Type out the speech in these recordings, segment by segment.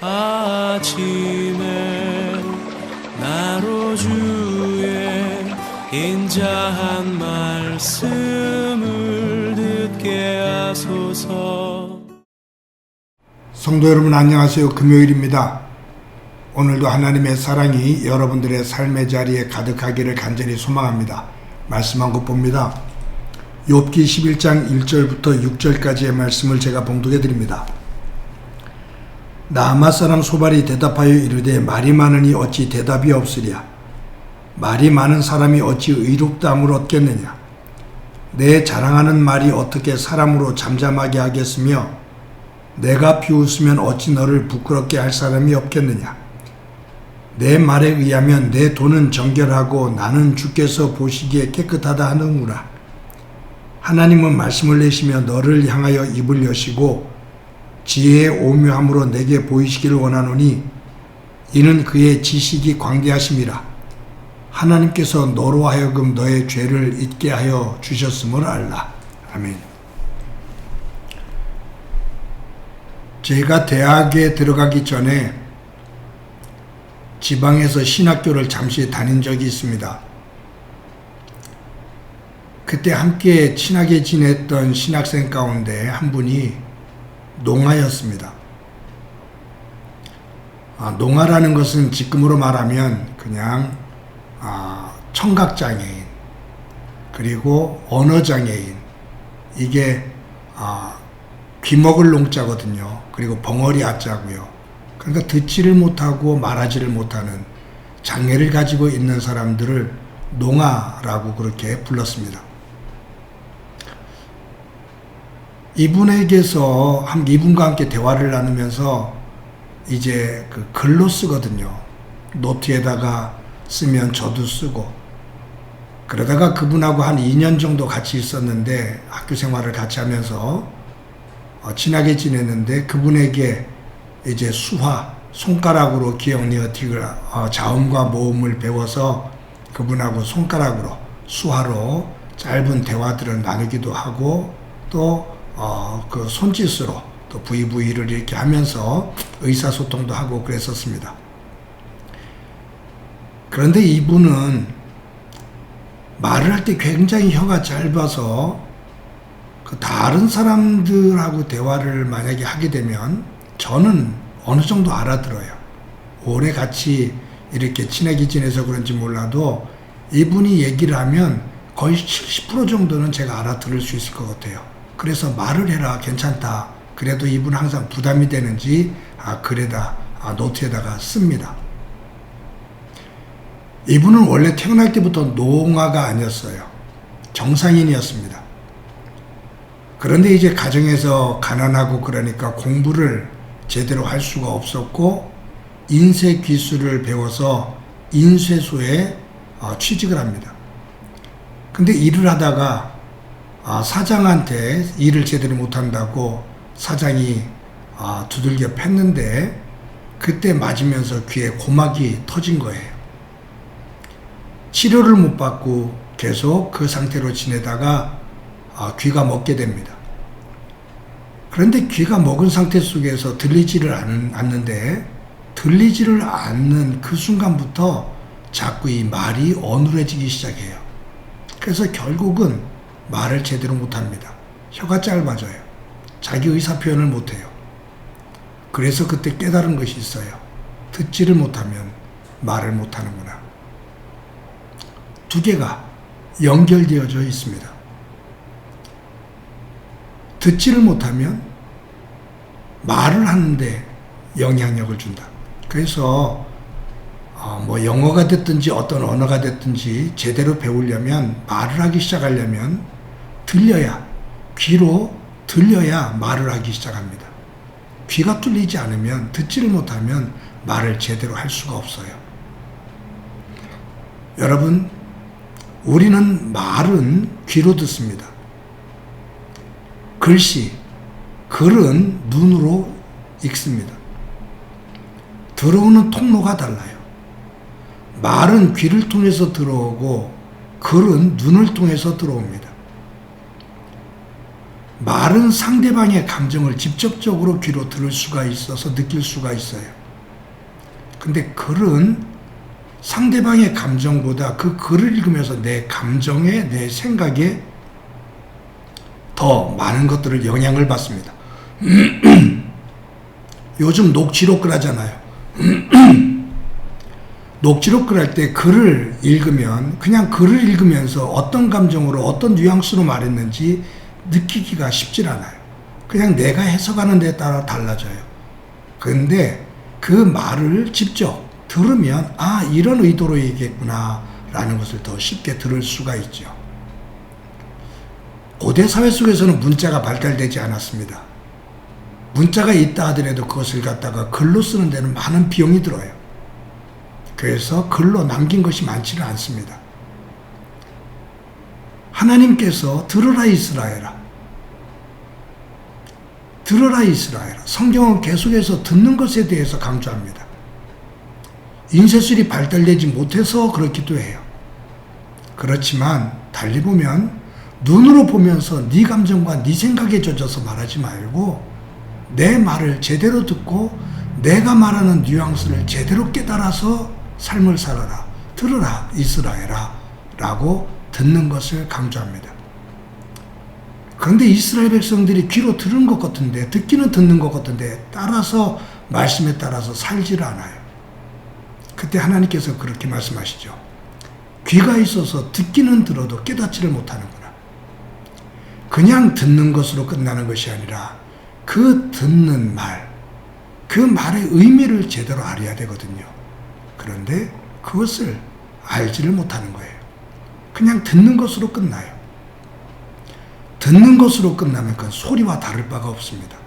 아침에 나로 주의 인자한 말씀을 듣게 하소서. 성도 여러분 안녕하세요. 금요일입니다. 오늘도 하나님의 사랑이 여러분들의 삶의 자리에 가득하기를 간절히 소망합니다. 말씀 한 것 봅니다. 욥기 11장 1절부터 6절까지의 말씀을 제가 봉독해 드립니다. 나아마 사람 소발이 대답하여 이르되 말이 많으니 어찌 대답이 없으랴. 말이 많은 사람이 어찌 의롭다함을 얻겠느냐. 내 자랑하는 말이 어떻게 사람으로 잠잠하게 하겠으며 내가 비웃으면 어찌 너를 부끄럽게 할 사람이 없겠느냐. 내 말에 의하면 내 돈은 정결하고 나는 주께서 보시기에 깨끗하다 하는구나. 하나님은 말씀을 내시며 너를 향하여 입을 여시고 지혜의 오묘함으로 내게 보이시기를 원하노니 이는 그의 지식이 광대하심이라. 하나님께서 너로 하여금 너의 죄를 잊게 하여 주셨음을 알라. 아멘. 제가 대학에 들어가기 전에 지방에서 신학교를 잠시 다닌 적이 있습니다. 그때 함께 친하게 지냈던 신학생 가운데 한 분이 농아였습니다. 농아라는 것은 지금으로 말하면 그냥 청각장애인 그리고 언어장애인, 이게 귀먹을 농자거든요. 그리고 벙어리 아자고요. 그러니까 듣지를 못하고 말하지를 못하는 장애를 가지고 있는 사람들을 농아라고 그렇게 불렀습니다. 이분에게서 이분과 함께 대화를 나누면서 이제 그 글로 쓰거든요. 노트에다가 쓰면 저도 쓰고, 그러다가 그분하고 한 2년 정도 같이 있었는데 학교 생활을 같이 하면서 친하게 지냈는데 그분에게 이제 수화, 손가락으로 기억 니어틱을 자음과 모음을 배워서 그분하고 손가락으로 수화로 짧은 대화들을 나누기도 하고 또 그 손짓으로 또 VV를 이렇게 하면서 의사소통도 하고 그랬었습니다. 그런데 이분은 말을 할 때 굉장히 혀가 짧아서 그 다른 사람들하고 대화를 만약에 하게 되면 저는 어느 정도 알아들어요. 오래 같이 이렇게 친하게 지내서 그런지 몰라도 이분이 얘기를 하면 거의 70% 정도는 제가 알아들을 수 있을 것 같아요. 그래서 말을 해라, 괜찮다. 그래도 이분은 항상 부담이 되는지 글에다 노트에다가 씁니다. 이분은 원래 태어날 때부터 농아가 아니었어요. 정상인이었습니다. 그런데 이제 가정에서 가난하고 그러니까 공부를 제대로 할 수가 없었고 인쇄 기술을 배워서 인쇄소에 취직을 합니다. 근데 일을 하다가 사장한테 일을 제대로 못한다고 사장이 두들겨 팼는데 그때 맞으면서 귀에 고막이 터진 거예요. 치료를 못 받고 계속 그 상태로 지내다가 귀가 먹게 됩니다. 그런데 귀가 먹은 상태 속에서 들리지를 않는데 들리지를 않는 그 순간부터 자꾸 이 말이 어눌해지기 시작해요. 그래서 결국은 말을 제대로 못합니다. 혀가 짧아져요. 자기 의사표현을 못해요. 그래서 그때 깨달은 것이 있어요. 듣지를 못하면 말을 못하는구나. 두 개가 연결되어져 있습니다. 듣지를 못하면 말을 하는데 영향력을 준다. 그래서 영어가 됐든지 어떤 언어가 됐든지 제대로 배우려면 말을 하기 시작하려면 귀로 들려야 말을 하기 시작합니다. 귀가 뚫리지 않으면 듣지를 못하면 말을 제대로 할 수가 없어요. 여러분, 우리는 말은 귀로 듣습니다. 글은 눈으로 읽습니다. 들어오는 통로가 달라요. 말은 귀를 통해서 들어오고 글은 눈을 통해서 들어옵니다. 말은 상대방의 감정을 직접적으로 귀로 들을 수가 있어서 느낄 수가 있어요. 근데 글은 상대방의 감정보다 그 글을 읽으면서 내 감정에, 내 생각에 더 많은 것들을 영향을 받습니다. 요즘 녹취록글 하잖아요. 녹취록글 할 때 글을 읽으면 그냥 글을 읽으면서 어떤 감정으로 어떤 뉘앙스로 말했는지 느끼기가 쉽질 않아요. 그냥 내가 해석하는 데 따라 달라져요. 그런데 그 말을 직접 들으면 아, 이런 의도로 얘기했구나 라는 것을 더 쉽게 들을 수가 있죠. 고대 사회 속에서는 문자가 발달되지 않았습니다. 문자가 있다 하더라도 그것을 갖다가 글로 쓰는 데는 많은 비용이 들어요. 그래서 글로 남긴 것이 많지는 않습니다. 하나님께서 들으라 이스라엘아, 들으라 이스라엘아. 성경은 계속해서 듣는 것에 대해서 강조합니다. 인쇄술이 발달되지 못해서 그렇기도 해요. 그렇지만 달리 보면 눈으로 보면서 네 감정과 네 생각에 젖어서 말하지 말고 내 말을 제대로 듣고 내가 말하는 뉘앙스를 제대로 깨달아서 삶을 살아라. 들으라 이스라엘아 라고 듣는 것을 강조합니다. 그런데 이스라엘 백성들이 귀로 들은 것 같은데, 듣기는 듣는 것 같은데 따라서 말씀에 따라서 살지를 않아요. 그때 하나님께서 그렇게 말씀하시죠. 귀가 있어서 듣기는 들어도 깨닫지를 못하는구나. 그냥 듣는 것으로 끝나는 것이 아니라 그 듣는 말, 그 말의 의미를 제대로 알아야 되거든요. 그런데 그것을 알지를 못하는 거예요. 그냥 듣는 것으로 끝나요. 듣는 것으로 끝나면 그건 소리와 다를 바가 없습니다.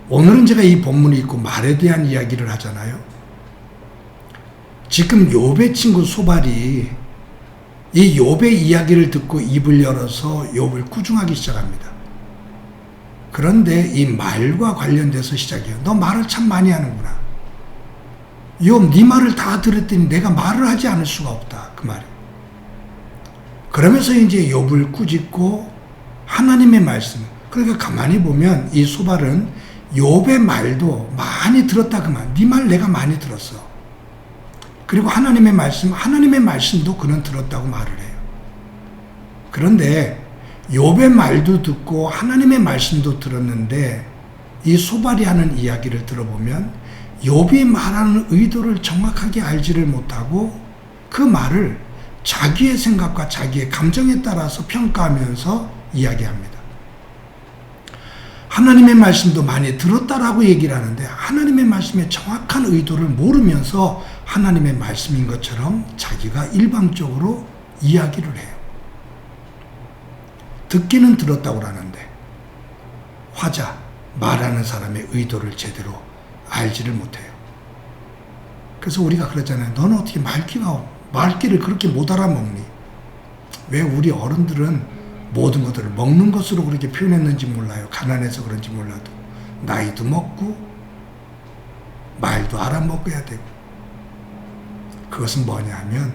오늘은 제가 이 본문을 읽고 말에 대한 이야기를 하잖아요. 지금 욥의 친구 소발이 이 욥의 이야기를 듣고 입을 열어서 욥을 꾸중하기 시작합니다. 그런데 이 말과 관련돼서 시작해요. 너 말을 참 많이 하는구나. 욥, 네 말을 다 들었더니 내가 말을 하지 않을 수가 없다. 그 말이. 그러면서 이제 욥을 꾸짖고 하나님의 말씀. 그러니까 가만히 보면 이 소발은 욥의 말도 많이 들었다 그 말. 네 말 내가 많이 들었어. 그리고 하나님의 말씀도 그는 들었다고 말을 해요. 그런데 욥의 말도 듣고 하나님의 말씀도 들었는데 이 소발이 하는 이야기를 들어보면 욥이 말하는 의도를 정확하게 알지를 못하고 그 말을 자기의 생각과 자기의 감정에 따라서 평가하면서 이야기합니다. 하나님의 말씀도 많이 들었다라고 얘기를 하는데 하나님의 말씀의 정확한 의도를 모르면서 하나님의 말씀인 것처럼 자기가 일방적으로 이야기를 해요. 듣기는 들었다고 하는데 화자, 말하는 사람의 의도를 제대로 알지를 못해요. 그래서 우리가 그러잖아요. 너는 어떻게 말귀를 그렇게 못 알아먹니? 왜 우리 어른들은 모든 것들을 먹는 것으로 그렇게 표현했는지 몰라요. 가난해서 그런지 몰라도. 나이도 먹고 말도 알아먹어야 되고. 그것은 뭐냐 하면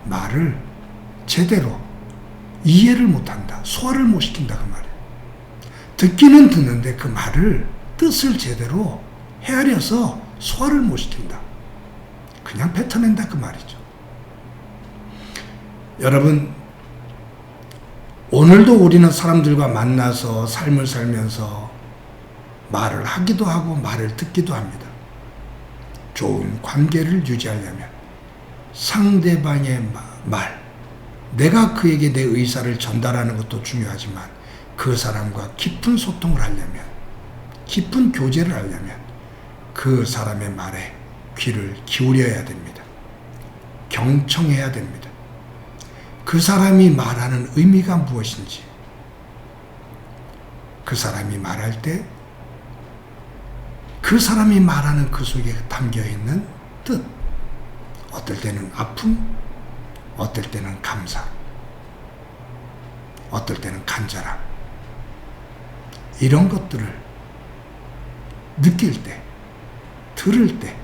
말을 제대로 이해를 못한다. 소화를 못 시킨다 그 말이에요. 듣기는 듣는데 그 말을 뜻을 제대로 헤아려서 소화를 못 시킨다. 그냥 뱉어낸다 그 말이죠. 여러분, 오늘도 우리는 사람들과 만나서 삶을 살면서 말을 하기도 하고 말을 듣기도 합니다. 좋은 관계를 유지하려면 상대방의 말, 내가 그에게 내 의사를 전달하는 것도 중요하지만 그 사람과 깊은 소통을 하려면, 깊은 교제를 하려면 그 사람의 말에 귀를 기울여야 됩니다. 경청해야 됩니다. 그 사람이 말하는 의미가 무엇인지, 그 사람이 말할 때 그 사람이 말하는 그 속에 담겨있는 뜻, 어떨 때는 아픔, 어떨 때는 감사, 어떨 때는 간절함, 이런 것들을 느낄 때, 들을 때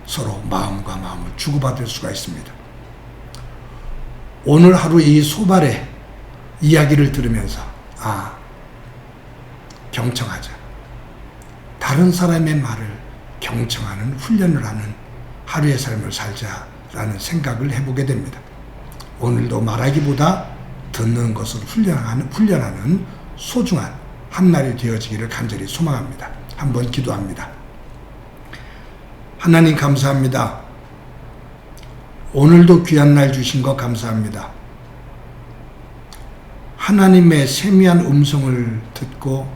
서로 마음과 마음을 주고받을 수가 있습니다. 오늘 하루 이 소발의 이야기를 들으면서 경청하자. 다른 사람의 말을 경청하는 훈련을 하는 하루의 삶을 살자라는 생각을 해보게 됩니다. 오늘도 말하기보다 듣는 것을 훈련하는 소중한 한날이 되어지기를 간절히 소망합니다. 한번 기도합니다. 하나님 감사합니다. 오늘도 귀한 날 주신 것 감사합니다. 하나님의 세미한 음성을 듣고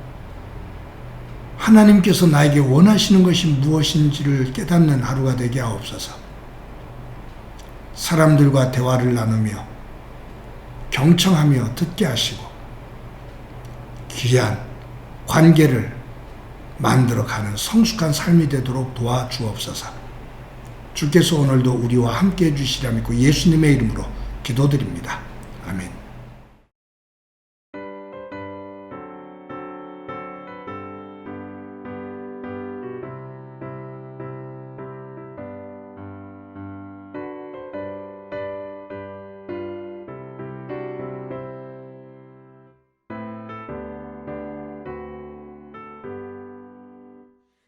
하나님께서 나에게 원하시는 것이 무엇인지를 깨닫는 하루가 되게 하옵소서. 사람들과 대화를 나누며 경청하며 듣게 하시고 귀한 관계를 만들어가는 성숙한 삶이 되도록 도와주옵소서. 주께서 오늘도 우리와 함께 해주시리라 믿고 예수님의 이름으로 기도드립니다. 아멘.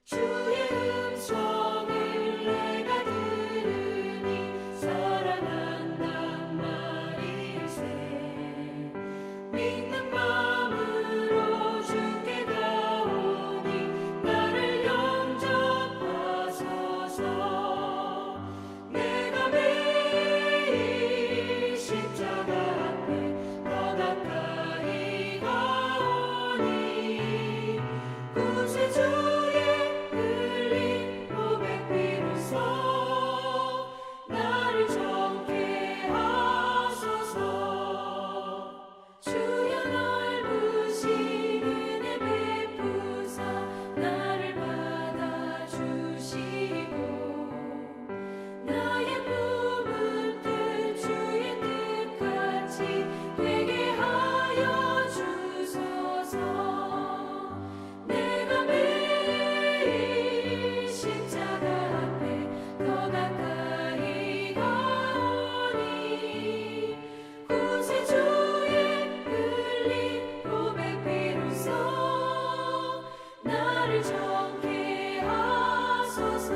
주의 음성을 내가 들으니 사랑한단 말일세. 믿는 마음으로 주께 가오니 나를 영접하소서. 내가 매일 십자가 앞에 더 가까이 가오니 구세주 나를 정케 하소서. 주여 넓으신 은혜 베푸사 나를 받아주시고 나의 품은 뜻 주의 뜻같이 되게 하여 주소서. 내가 매일 십자가 앞에 더 가까이 가오니 구세주의 흘린 고백 비로소 나를 정케 하소서.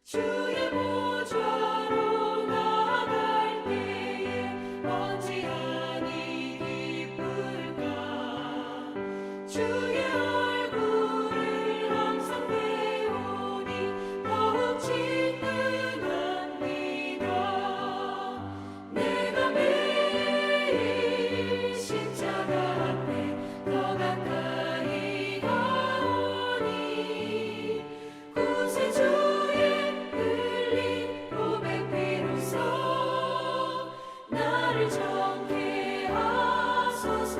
주의 보좌로 나아갈 때에 어찌하니 기쁠까. 주의 얼굴을 항상 배우니 더욱 친근합니다. 내가 매일 십자가 앞에 더 가까이 가오니 구세주의 흘린 고백 비로소 나를 정케 하소서.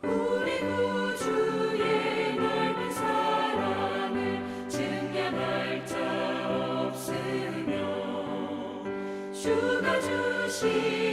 우리 구주의 넓은 사랑을 증명할 자 없으며 주가 주신